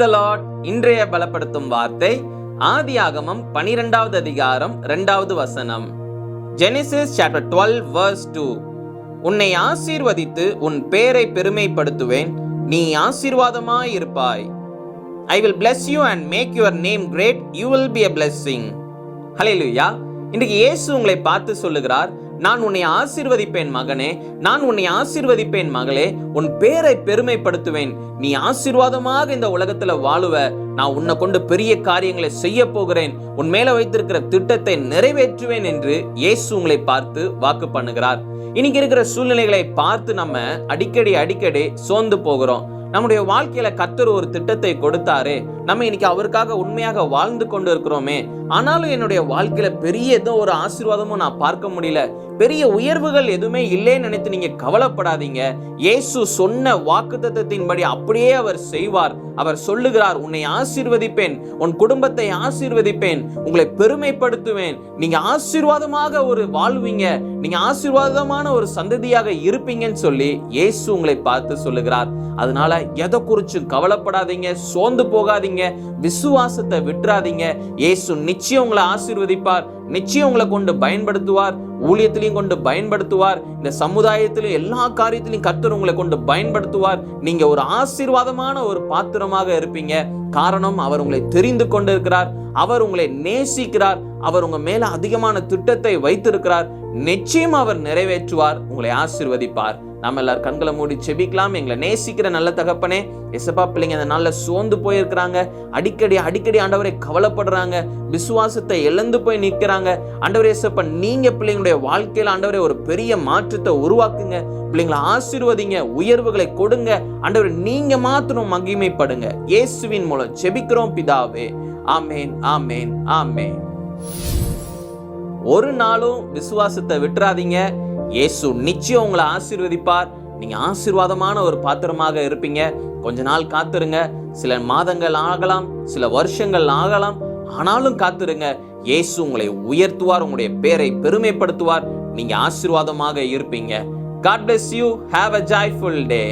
தி Lord. இன்றைய பலப்படுத்தும் வார்த்தை ஆதியாகமம் 12வது அதிகாரம் 2வது வசனம். Genesis chapter 12 verse 2. உன்னை ஆசீர்வதித்து உன் பேரை பெருமைப்படுத்துவேன், நீ ஆசீர்வாதமாய் இருப்பாய். I will bless you and make your name great, you will be a blessing. ஹல்லேலூயா. இன்றைக்கு இயேசு உங்களை பார்த்து சொல்லுகிறார், நான் உன்னை ஆசீர்வதிப்பேன் மகனே, நான் உன்னை ஆசீர்வதிப்பேன் மகளே, உன் பேரை பெருமைப்படுத்துவேன், நீ ஆசீர்வாதமாக இந்த உலகத்துல வாழுவ, நான் உன்னை கொண்டு பெரிய காரியங்களை செய்ய போகிறேன், உன் மேல வைத்திருக்கிற திட்டத்தை நிறைவேற்றுவேன் என்று இயேசு உங்களை பார்த்து வாக்கு பண்ணுகிறார். இன்னைக்கு இருக்கிற சூழ்நிலைகளை பார்த்து நம்ம அடிக்கடி சோர்ந்து போகிறோம். நம்முடைய வாழ்க்கையில கர்த்தர் ஒரு திட்டத்தை கொடுத்தாரு, நம்ம இன்னைக்கு அவருக்காக உண்மையாக வாழ்ந்து கொண்டு இருக்கிறோமே, ஆனாலும் என்னுடைய வாழ்க்கையில பெரிய ஏதோ ஒரு ஆசீர்வாதமும் நான் பார்க்க முடியல, பெரிய உயர்வுகள் எதுவுமே இல்லைன்னு நினைத்து நீங்க கவலைப்படாதீங்க. இயேசு சொன்ன வாக்குத்தத்தத்தின்படி அப்படியே அவர் செய்வார். அவர் சொல்லுகிறார், உன்னை ஆசீர்வதிப்பேன், உன் குடும்பத்தை ஆசீர்வதிப்பேன், உங்களை பெருமைப்படுத்துவேன், நீங்க ஆசீர்வாதமாக ஒரு வாழ்வீங்க, நீங்க ஆசீர்வாதமான ஒரு சந்ததியாக இருப்பீங்கன்னு சொல்லி இயேசு உங்களை பார்த்து சொல்லுகிறார். அதனால எதை குறிச்சும் கவலைப்படாதீங்க, சோர்ந்து போகாதீங்க, விசுவாசத்தை விட்டுறாதீங்க. இயேசு நிச்சயம் உங்களை ஆசீர்வதிப்பார், நிச்சயம் உங்களை கொண்டு பயன்படுத்துவார், ஊழியத்திலையும் கொண்டு பயன்படுத்துவார், இந்த சமுதாயத்திலும் எல்லா காரியத்திலையும் கர்த்தர் உங்களை கொண்டு பயன்படுத்துவார். நீங்க ஒரு ஆசீர்வாதமான ஒரு பாத்திரமாக இருப்பீங்க. காரணம், அவர் உங்களை தெரிந்து கொண்டு இருக்கிறார், அவர் உங்களை நேசிக்கிறார், அவர் உங்க மேல அதிகமான திட்டத்தை வைத்திருக்கிறார். நிச்சயம் அவர் நிறைவேற்றுவார், உங்களை ஆசீர்வதிப்பார். நம்ம எல்லாரும் கண்களை மூடி செபிக்கலாம். எங்களை நேசிக்கிற நல்ல தகப்பனே, எசப்பா, பிள்ளைங்க இந்த நாள்ல சோர்ந்து போயிருக்கிறாங்க, அடிக்கடி ஆண்டவரை கவலைப்படுறாங்க, விசுவாசத்தை இழந்து போய் நிற்கிறாங்க. ஆண்டவரே எசப்பா, நீங்க பிள்ளைங்களுடைய வாழ்க்கையில ஆண்டவரே ஒரு பெரிய மாற்றத்தை உருவாக்குங்க, பிள்ளைங்களை ஆசீர்வதிங்க, உயர்வுகளை கொடுங்க. ஆண்டவரே நீங்க மாத்திரம் மகிமைப்படுங்க. இயேசுவின் மூலம் செபிக்கிறோம் பிதாவே. ஆமேன், ஆமேன், ஆமேன். ஒரு நாளும் விசுவாசத்தை விட்டுறாதீங்க. இயேசு நிச்சயம் உங்களை ஆசீர்வதிப்பார். நீங்க ஆசீர்வாதமான ஒரு பாத்திரமாக இருப்பீங்க. கொஞ்ச நாள் காத்துருங்க. சில மாதங்கள் ஆகலாம், சில வருஷங்கள் ஆகலாம், ஆனாலும் காத்துருங்க. இயேசு உங்களை உயர்த்துவார், உங்களுடைய பேரை பெருமைப்படுத்துவார், நீங்க ஆசீர்வாதமாக இருப்பீங்க. God bless you. Have a joyful day.